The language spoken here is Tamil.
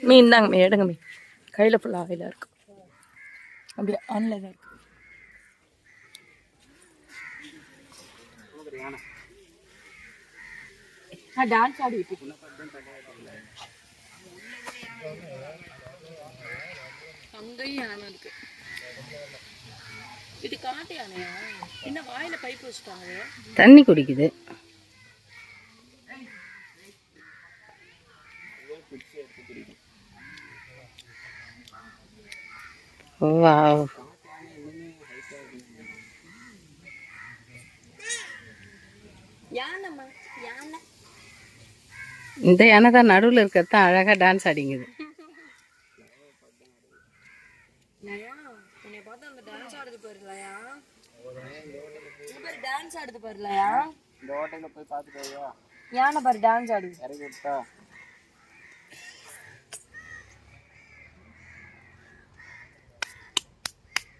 மீன் தாங்க மீன் எடுங்க மீன் கையில் ஃபுல்லாக ஆயிலாக இருக்கும் அப்படியே ஆன்லைன் தான் இருக்கு டான்ஸ் ஆடிட்டு அங்கேயும் யானை இருக்கு இது காட்டு யானையா என்ன வாயில பைப் வச்சுட்டாங்க தண்ணி குடிக்குது வாவ் இந்த யானை தான் நடுவில் இருக்கிறது அழகா டான்ஸ் ஆடிங்குது யானை பாரு டான்ஸ் ஆடுது